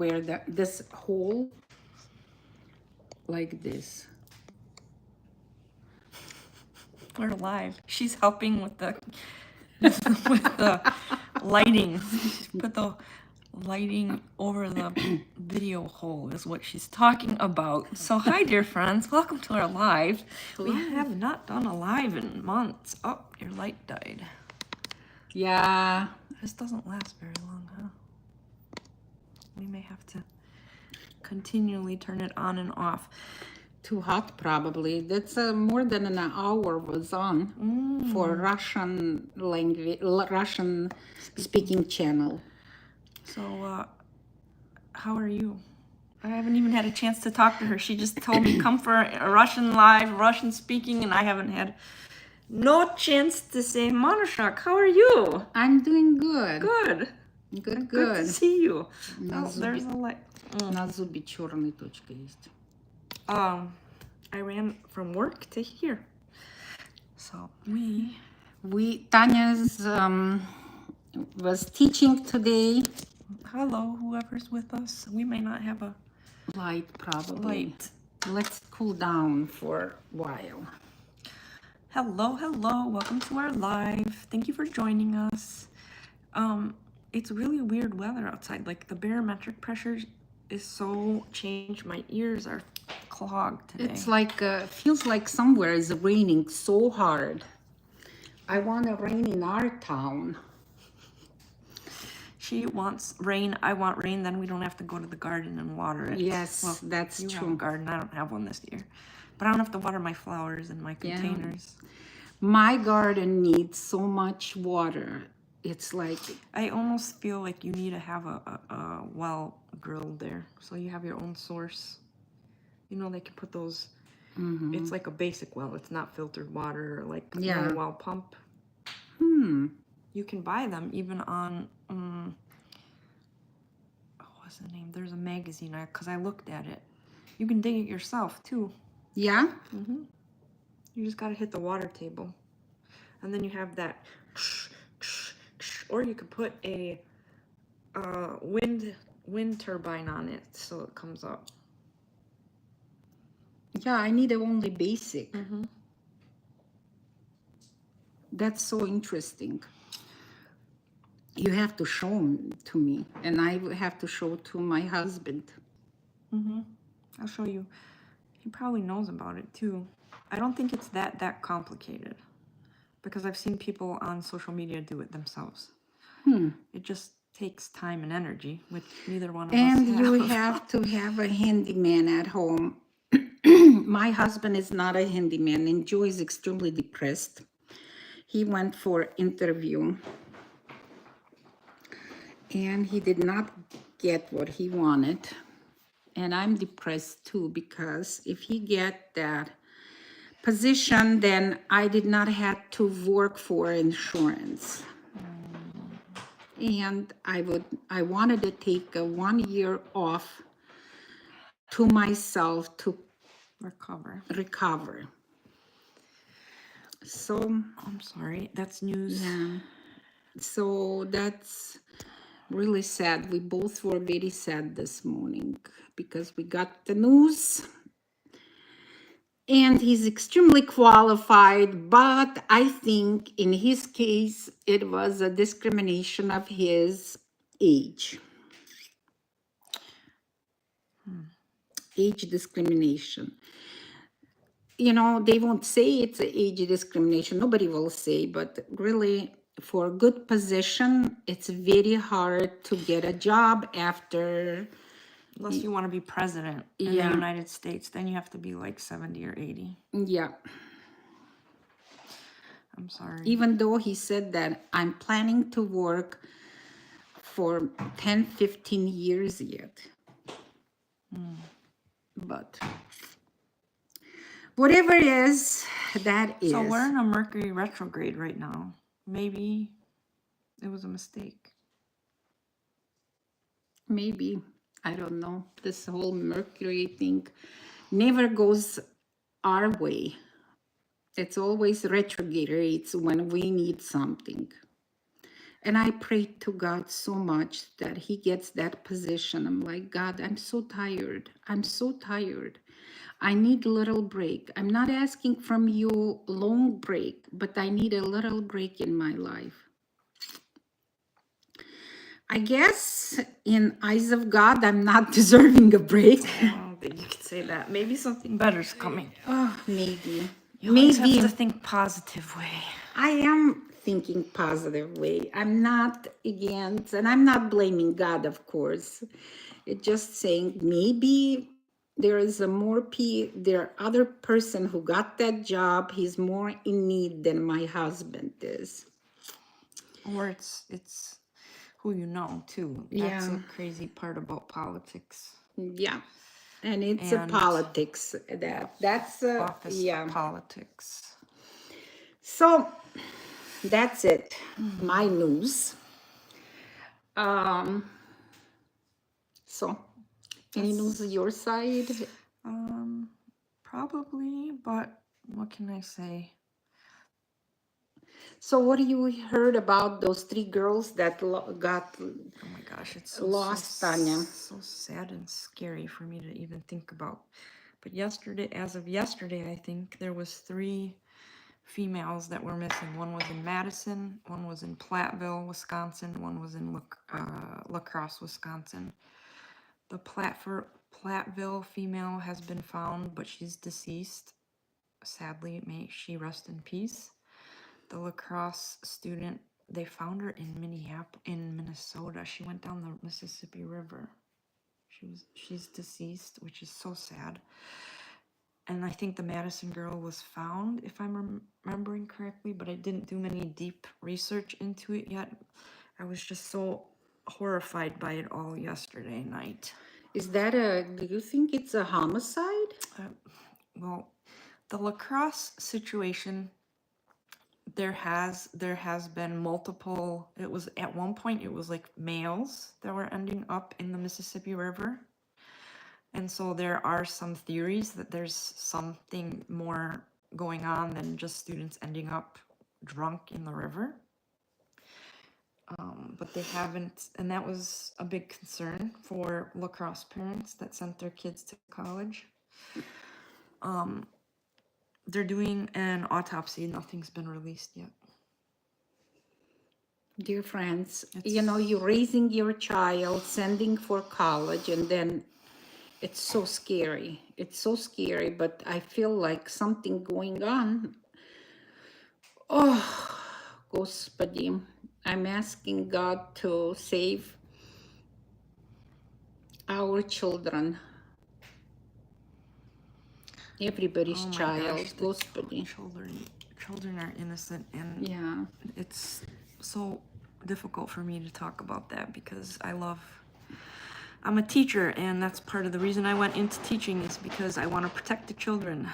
where this hole like this. We're live. She's helping with the with the lighting. Put the lighting over the video hole is what she's talking about. So hi dear friends, welcome to our live. We have not done a live in months. Oh, your light died. Yeah. This doesn't last very long, huh? We may have to continually turn it on and off. Too hot, probably. That's more than an hour was on for Russian language, Russian speaking channel. So, how are you? I haven't even had a chance to talk to her. She just told me come for a Russian live, Russian speaking, and I haven't had no chance to say, Monoshak, how are you? I'm doing good. Good. Good, Good to good. see you. На Oh, there's a light. На зубе черная точка есть. I ran from work to here. So Tanya's was teaching today. hello, whoever's with us. We may not have a Light, probably. light. Let's cool down for a while. Hello, hello. Welcome to our live. Thank you for joining us. It's really weird weather outside. Like the barometric pressure is so changed. My ears are clogged today. It's like feels like somewhere is raining so hard. I want a rain in our town. She wants rain. I want rain. Then we don't have to go to the garden and water it. Yes, Well, that's you have true. a garden. I don't have one this year, but I don't have to water my flowers and my containers. My garden needs so much water. It's like I almost feel like you need to have a well drilled there, so you have your own source. You know, they can put those. It's like a basic well. It's not filtered water, like a well pump. You can buy them even on. What's the name? There's a magazine because I looked at it. You can dig it yourself too. yeah. You just gotta hit the water table, and then you have that. Or you could put a wind turbine on it so it comes up. Yeah, I need only basic. That's so interesting. You have to show them to me, and I have to show to my husband. I'll show you. He probably knows about it too. I don't think it's that complicated, because I've seen people on social media do it themselves. It just takes time and energy, which neither one of us And have. you have to have a handyman at home. My husband is not a handyman, and Joe is extremely depressed. He went for interview, and he did not get what he wanted. And I'm depressed too, because if he get that position, then I did not have to work for insurance. And I wanted to take a 1 year off to myself to recover. So I'm sorry, that's news. yeah, so that's really sad. We both were very sad this morning because we got the news. And he's extremely qualified, but I think in his case, it was a discrimination of his age. Age discrimination. You know, they won't say it's age discrimination. Nobody will say, but really, for a good position, it's very hard to get a job after. Unless you want to be president in the United States, then you have to be like 70 or 80. Yeah. I'm sorry. Even though he said that I'm planning to work for 10, 15 years yet. But whatever it is, that is. So we're in a Mercury retrograde right now. Maybe it was a mistake. Maybe. I don't know. This whole Mercury thing never goes our way. It's always retrogrades when we need something. And I prayed to God so much that he gets that position. I'm like, God, I'm so tired. I'm so tired. I need a little break. I'm not asking from you long break, but I need a little break in my life. I guess in eyes of God, I'm not deserving a break. I don't think you could say that. Maybe something better's coming. Oh, maybe. You always have Maybe to think positive way. I am thinking positive way. I'm not against, and I'm not blaming God, of course. It's just saying maybe there is a there other person who got that job. He's more in need than my husband is. Or it's who you know too. That's Yeah, a crazy part about politics yeah. And it's a and politics that's office yeah. politics. So that's it. My news. Um, so any news on your side? Probably, but what can I say? So what do you heard about those three girls that got Oh my gosh, it's lost, Tanya? so sad and scary for me to even think about. But yesterday, as of yesterday, I think there was 3 females that were missing. One was in Madison, one was in Platteville, Wisconsin, one was in La Crosse, Wisconsin. The Platteville female has been found, but she's deceased. Sadly, may she rest in peace. The La Crosse student, they found her in Minnesota. She went down the Mississippi River. She's deceased, which is so sad. And I think the Madison girl was found, if I'm remembering correctly, but I didn't do many deep research into it yet. I was just so horrified by it all yesterday night. Do you think it's a homicide? Well, the La Crosse situation, there has been multiple. It was at one point it was like males that were ending up in the Mississippi River. And so there are some theories that there's something more going on than just students ending up drunk in the river. But they haven't, and that was a big concern for La Crosse parents that sent their kids to college. They're doing an autopsy. Nothing's been released yet. Dear friends, you're raising your child, sending for college, and then it's so scary. It's so scary, but I feel like something going on. Oh, Господи, I'm asking God to save our children. Everybody's Oh my child, gosh, Господи. Children are innocent, and Yeah. it's so difficult for me to talk about that because I'm a teacher, and that's part of the reason I went into teaching is because I want to protect the children.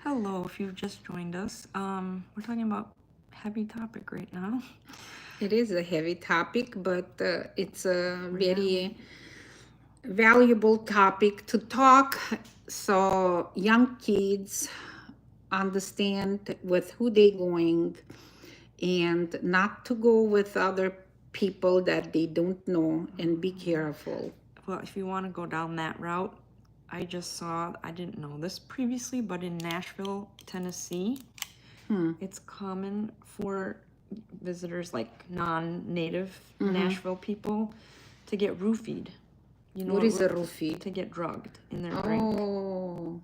Hello, if you've just joined us. We're talking about a heavy topic right now. It is a heavy topic, but it's a very valuable topic to talk so young kids understand with who they're going and not to go with other people that they don't know, and be careful. Well, if you want to go down that route, I just saw, I didn't know this previously, but in Nashville, Tennessee, it's common for visitors like non-native Nashville people to get roofied. You know What is a roofie? To get drugged in their drink. Oh,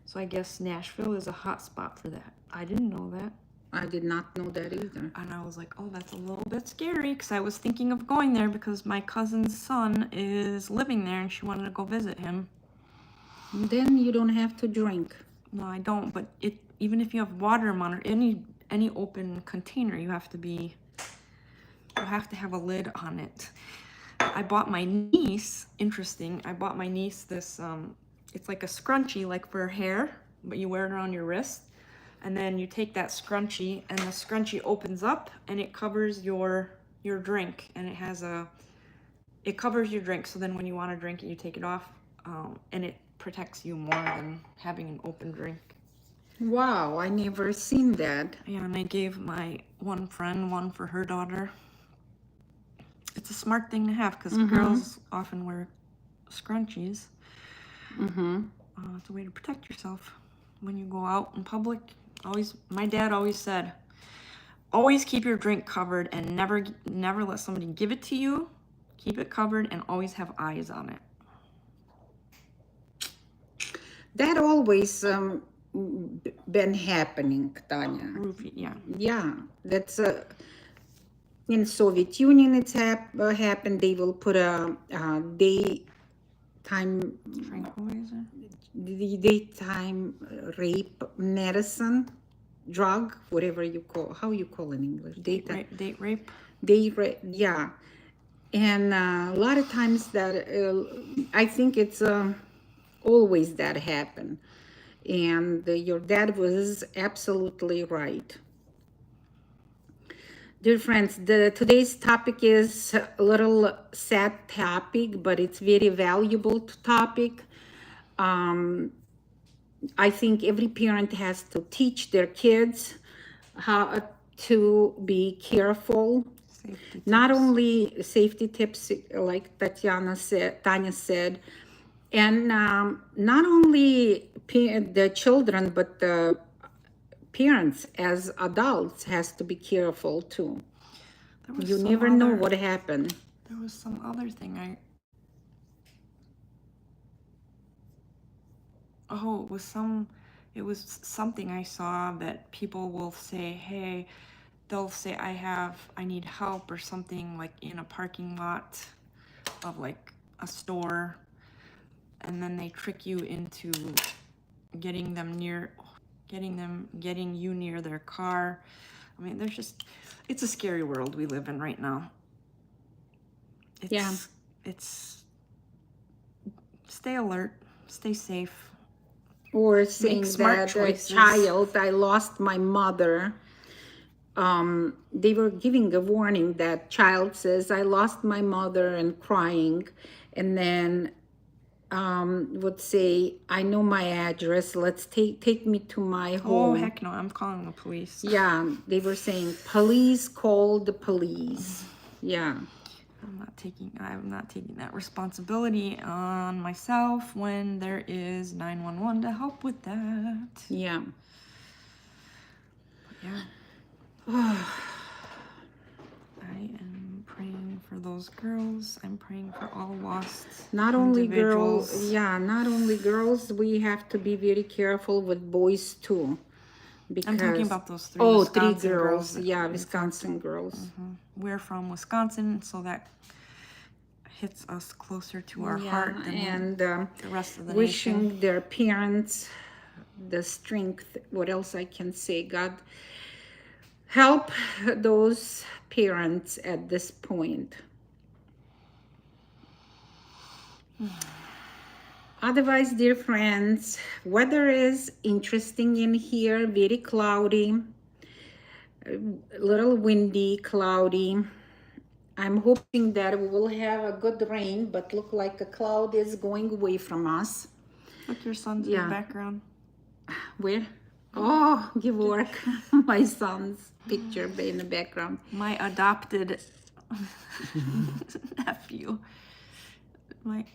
So I guess Nashville is a hot spot for that. I didn't know that. I did not know that either. And I was like, oh, that's a little bit scary because I was thinking of going there because my cousin's son is living there and she wanted to go visit him. Then you don't have to drink. No, I don't. But even if you have water on or any open container, you have to have a lid on it. I bought my niece, interesting, I bought my niece this, it's like a scrunchie, like for hair, but you wear it around your wrist. And then you take that scrunchie, and the scrunchie opens up, and it covers your drink. And it covers your drink, so then when you want to drink it, you take it off, and it protects you more than having an open drink. Wow, I never seen that. Yeah, and I gave my one friend one for her daughter. It's a smart thing to have because girls often wear scrunchies. It's a way to protect yourself when you go out in public. Always, my dad always said, always keep your drink covered and never let somebody give it to you. Keep it covered and always have eyes on it. That always been happening, Tanya. Yeah. Yeah, that's in Soviet Union. It's happened. They will put a daytime Tranquilizer. the daytime rape medicine drug, whatever you call, how you call in English, daytime Date rape. yeah. And a lot of times that I think it's always that happen. And your dad was absolutely right. Dear friends, today's topic is a little sad topic, but it's very valuable topic. I think every parent has to teach their kids how to be careful. Safety Not tips. only safety tips, like Tanya said, and not only the children, but the parents as adults has to be careful too. There was You some never know other- what happened. There was some other thing it was something I saw that people will say, hey, they'll say I need help or something, like in a parking lot of like a store, and then they trick you into getting you near their car. I mean, it's a scary world we live in right now. It's stay alert, stay safe. Or saying that a child, I lost my mother. They were giving a warning that child says, I lost my mother, and crying, and then would say, I know my address, let's take me to my home. Oh, heck no, I'm calling the police. Yeah, they were saying, police, call the police. Yeah. I'm not taking that responsibility on myself when there is 911 to help with that. Yeah. Yeah. I am praying for those girls. I'm praying for all lost Not only girls, individuals. not only girls, we have to be very careful with boys too. Because, I'm talking about those three Wisconsin three girls. that Yeah, Wisconsin girls. We're from Wisconsin, so that hits us closer to our heart than And the rest of the wishing nation. their parents the strength. What else I can say? God help those parents at this point. Otherwise, dear friends, weather is interesting in here, very cloudy, a little windy, cloudy. I'm hoping that we will have a good rain, but look like a cloud is going away from us. Look, your son's in the background. Where? Oh, Gevork, my son's picture in the background. My adopted nephew.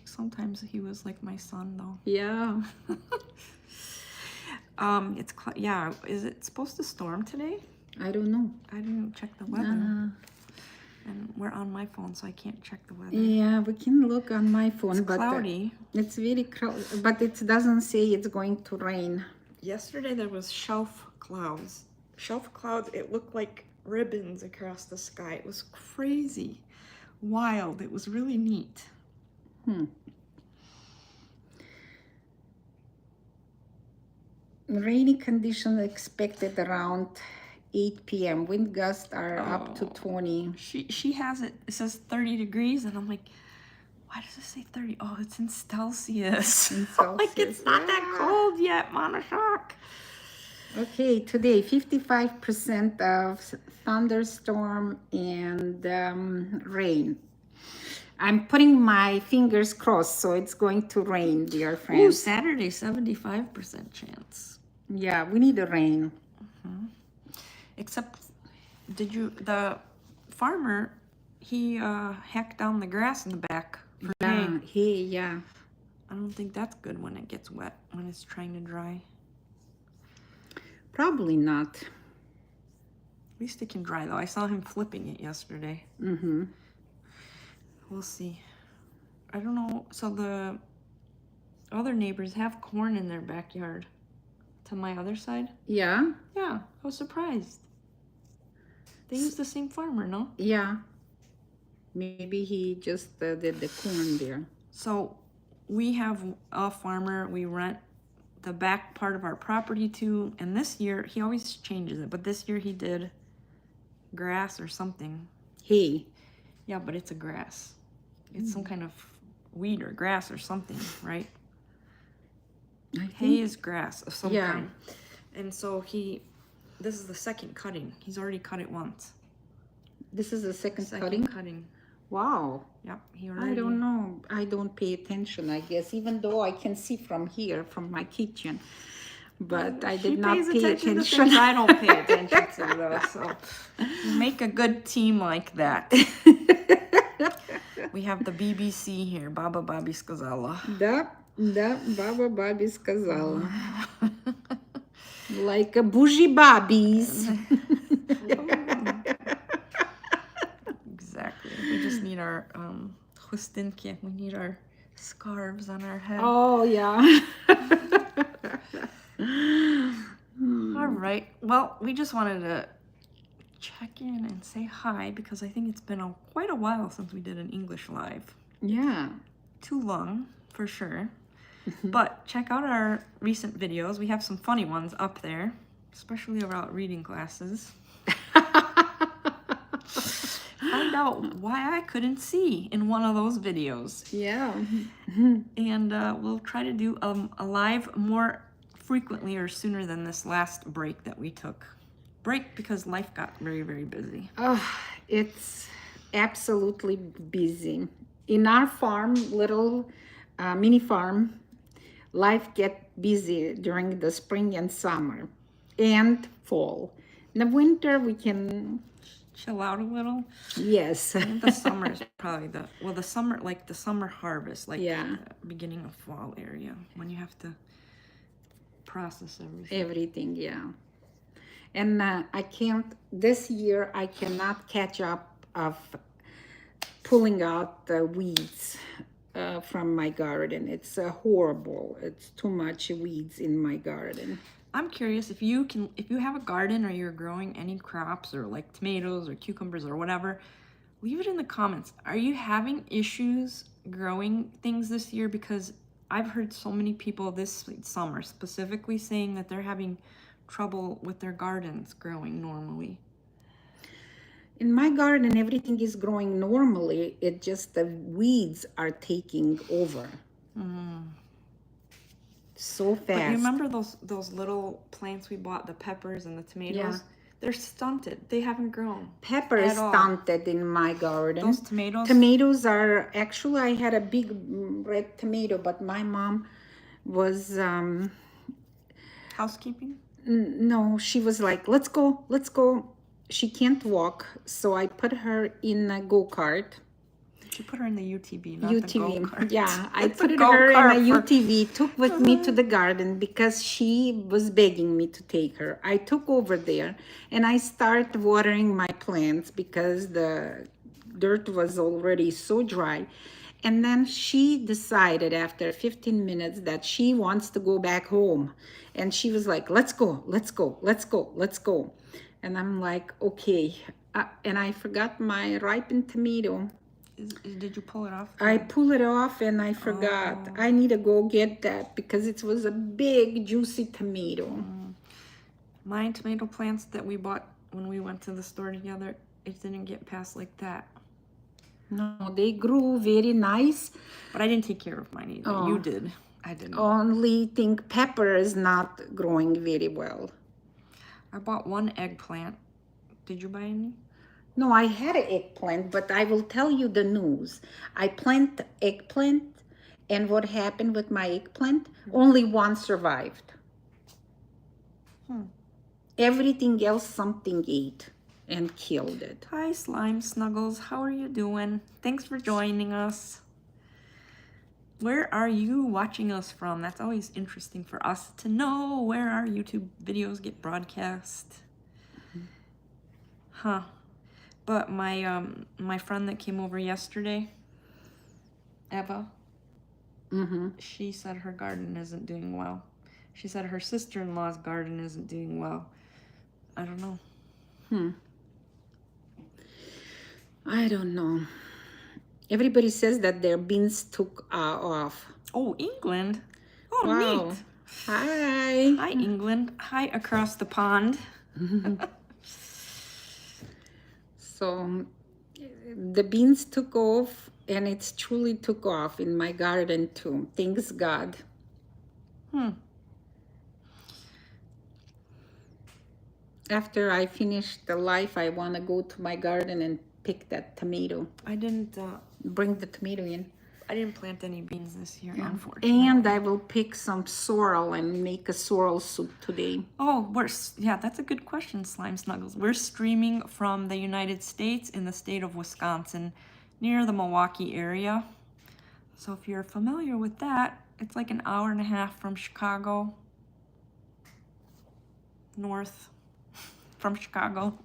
Sometimes he was like my son, though. Yeah. Is it supposed to storm today? I don't know. I didn't check the weather. And we're on my phone, so I can't check the weather. Yeah, we can look on my phone, It's but cloudy. It's very cloudy, but it doesn't say it's going to rain. Yesterday there was shelf clouds. Shelf clouds, it looked like ribbons across the sky. It was crazy, wild. It was really neat. Rainy conditions expected around 8 p.m. Wind gusts are up to 20. She has it. It says 30 degrees, and I'm like, why does it say 30? Oh, it's in Celsius. Like, it's not that cold yet, Monoshock. Okay, today 55% of thunderstorm and rain. I'm putting my fingers crossed, so it's going to rain, dear friends. Ooh, Saturday, 75% chance. Yeah, we need the rain. Except, the farmer, he hacked down the grass in the back for hay. Yeah, hey, yeah. I don't think that's good when it gets wet, when it's trying to dry. Probably not. At least it can dry though. I saw him flipping it yesterday. Mm-hmm. We'll see. I don't know. So the other neighbors have corn in their backyard to my other side. Yeah? Yeah, I was surprised. They use the same farmer, no? Yeah. Maybe he just did the corn there. So we have a farmer we rent the back part of our property to, and this year he always changes it, but this year he did grass or something. Hey. Yeah, but it's a grass. It's some kind of weed or grass or something, right? I Hay think, is grass of some Yeah. kind. And so this is the second cutting. He's already cut it once. this is the second Second cutting? Wow. Yep, he already. I don't know. I don't pay attention, I guess, even though I can see from here, from my kitchen. But I She did not pays pay attention to attention. things I don't pay attention to though. So you make a good team like that. We have the BBC here, Baba Bobby сказала. Да, Baba Babi сказала. Like a bougie Barbies. Exactly. We just need our chustinki. We need our scarves on our head. Oh, yeah. All right. Well, we just wanted to check in and say hi because I think it's been quite a while since we did an English live. Yeah. Too long, for sure. But check out our recent videos. We have some funny ones up there, especially about reading classes. Find out why I couldn't see in one of those videos. Yeah. And we'll try to do a live more frequently or sooner than this last break that we took. Break because life got very, very busy. Oh, it's absolutely busy. In our farm, little mini farm, life get busy during the spring and summer and fall. In the winter, we can, Chill out a little. yes. The summer is probably the summer, like the summer harvest, like Yeah. the beginning of fall area when you have to process everything. Everything, yeah. And this year, I cannot catch up of pulling out the weeds from my garden. It's horrible. It's too much weeds in my garden. I'm curious if you have a garden or you're growing any crops or like tomatoes or cucumbers or whatever, leave it in the comments. Are you having issues growing things this year? Because I've heard so many people this summer specifically saying that they're having trouble with their gardens growing normally. In my garden, everything is growing normally. It just the weeds are taking over. So fast. But you remember those little plants we bought, the peppers and the tomatoes? Yeah. They're stunted. They haven't grown. Pepper is at all. stunted in my garden. Those tomatoes. Tomatoes are actually, I had a big red tomato, but my mom was Housekeeping? no, she was like, let's go. She can't walk, so I put her in a go-kart. You put her in the UTV, not the UTV, go-kart. yeah. I It's a put her in a go-kart for- UTV, took with me to the garden because she was begging me to take her. I took over there and I start watering my plants because the dirt was already so dry. And then she decided after 15 minutes that she wants to go back home. And she was like, let's go. And I'm like, okay. And I forgot my ripened tomato. Did you pull it off? I pull it off and I forgot. I need to go get that because it was a big juicy tomato. My tomato plants that we bought when we went to the store together, it didn't get past like that. No, they grew very nice. But I didn't take care of mine either. Oh. You did. I didn't. Only think pepper is not growing very well. I bought one eggplant. Did you buy any? No, I had an eggplant, but I will tell you the news. I planted eggplant, and what happened with my eggplant? Only one survived. Everything else something ate and killed it. Hi, Slime Snuggles. How are you doing? Thanks for joining us. Where are you watching us from? That's always interesting for us to know where our YouTube videos get broadcast. Huh. But my friend that came over yesterday, Eva, she said her garden isn't doing well. She said her sister-in-law's garden isn't doing well. I don't know. I don't know. Everybody says that their beans took off. Oh, England. Oh, Wow. neat. Hi. Hi, England. Hi, across the pond. So the beans took off, and it's truly took off in my garden too. Thanks God. After I finish the life, I want to go to my garden and pick that tomato. I didn't Bring the tomato in. plant any beans this year, unfortunately. And I will pick some sorrel and make a sorrel soup today. Oh, yeah, that's a good question, Slime Snuggles. We're streaming from the United States in the state of Wisconsin, near the Milwaukee area. So if you're familiar with that, it's like an hour and a half from Chicago, north from Chicago.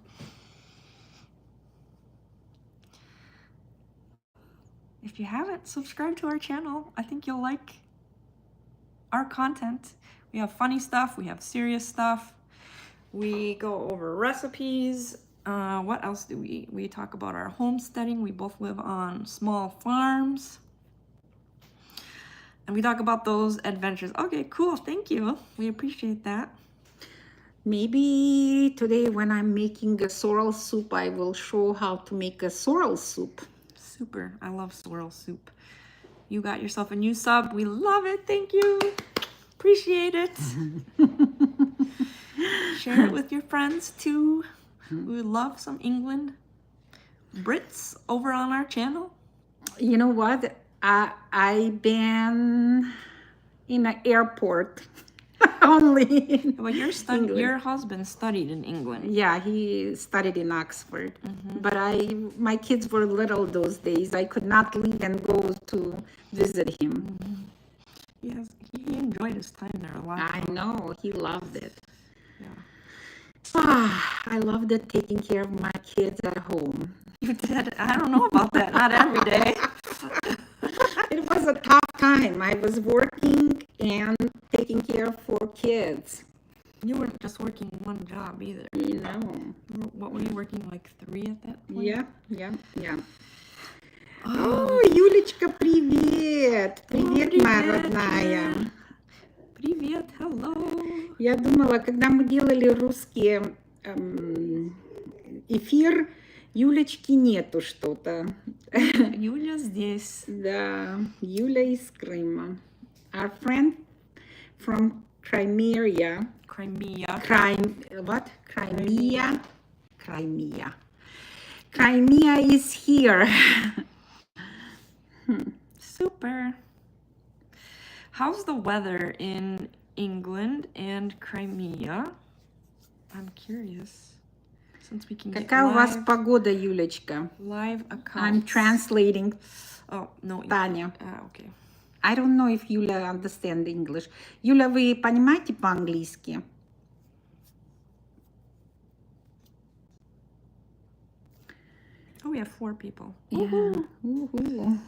If you haven't, subscribe to our channel. I think you'll like our content. We have funny stuff, we have serious stuff. We go over recipes. What else do we talk about our homesteading. We both live on small farms. And we talk about those adventures. Okay, cool, thank you. We appreciate that. Maybe today when I'm making a sorrel soup, I will show how to make a sorrel soup. Super, I love sorrel soup. You got yourself a new sub. We love it, thank you. Appreciate it. Share it with your friends too. We love some England Brits over on our channel. You know what? I've been in an airport only. But your husband studied in England. Yeah, he studied in Oxford. But my kids were little those days. I could not leave and go to visit him. Yes, he enjoyed his time there a lot. I know, he loved it. Yeah. I loved it taking care of my kids at home. You did? I don't know about that. Not every day. It was a tough time. I was working and taking care of 4 kids. You weren't just working one job either. You know. What were you working, like 3 at that point? Yeah. О, Юлечка, привет! Привет, моя родная. Привет, hello. Я думала, когда мы делали русский эфир, Юлечки нету что-то. Юля здесь. Да, Юля из Крыма. Our friend from Crimea. Crimea. What? Crimea. Crimea is here. Super. How's the weather in England and Crimea? I'm curious. Since we can get Какая у вас погода, Юлечка? live accounts. I'm translating. Oh, no. Таня. Okay. I don't know if Юля understand English. Юля, вы понимаете по-английски? Oh, we have 4 people. Yeah. Woohoo.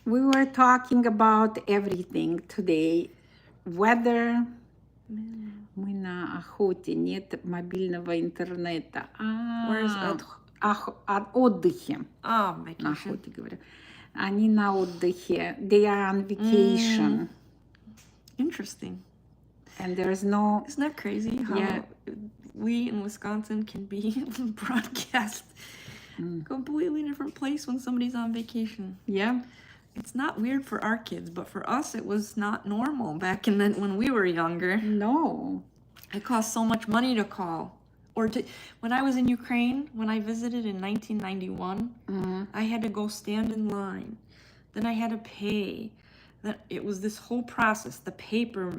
We were talking about everything today. Weather. Мы на охоте, нет мобильного интернета. Where's отдыхе. Oh, На vacation. охоте, говорю. Они на отдыхе. They are on vacation. Interesting. And there's no... Isn't that crazy how Yeah. we in Wisconsin can be broadcast completely different place when somebody's on vacation? Yeah. It's not weird for our kids, but for us it was not normal back in when we were younger. No. It cost so much money to call. When I was in Ukraine, when I visited in 1991, I had to go stand in line. Then I had to pay. It was this whole process, the paper,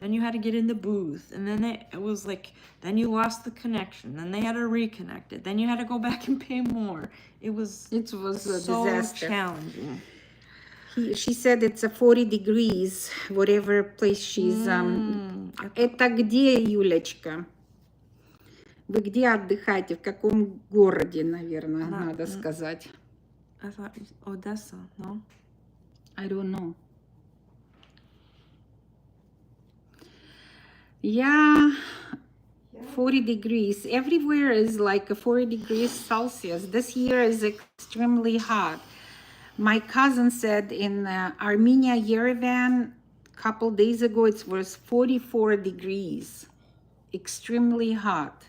then you had to get in the booth, and then it was like, then you lost the connection, then they had to reconnect it, then you had to go back and pay more. It was a so disaster. challenging. She said it's a 40 degrees, whatever place she's... Это где, Юлечка? Вы где отдыхаете? В каком городе, наверное, надо сказать? I thought it was Odessa, no? I don't know. Yeah, 40 degrees. Everywhere is like a 40 degrees Celsius. This year is extremely hot. My cousin said in Armenia, Yerevan, a couple days ago, it was 44 degrees. Extremely hot.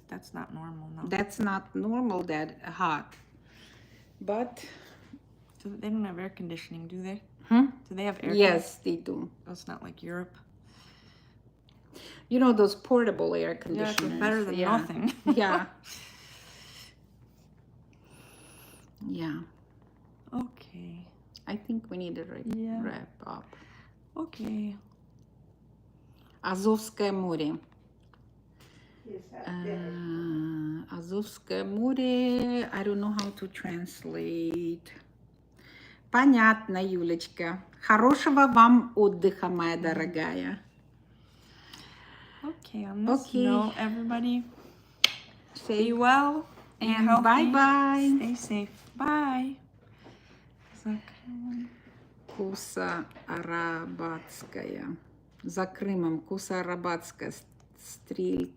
That's not normal, no. That's not normal, that hot. But... So they don't have air conditioning, do they? Hmm? Do they have air Yes, they do. Oh, it's not like Europe. You know those portable air Yeah, conditioners. it's better than nothing. Yeah. Yeah. Okay. I think we need to Yeah. wrap up. Okay. Азовское море. Азовское море. I don't know how to translate. Понятно, Юлечка. Хорошего вам отдыха, моя дорогая. Okay, on this Okay. note, everybody, Say be well be and healthy, bye-bye. Stay safe. Bye. Куса-Арабатская. За Крымом. Куса-Арабатская. Стрель.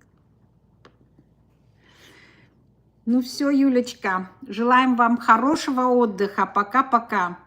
Ну все, Юлечка. Желаем вам хорошего отдыха. Пока-пока.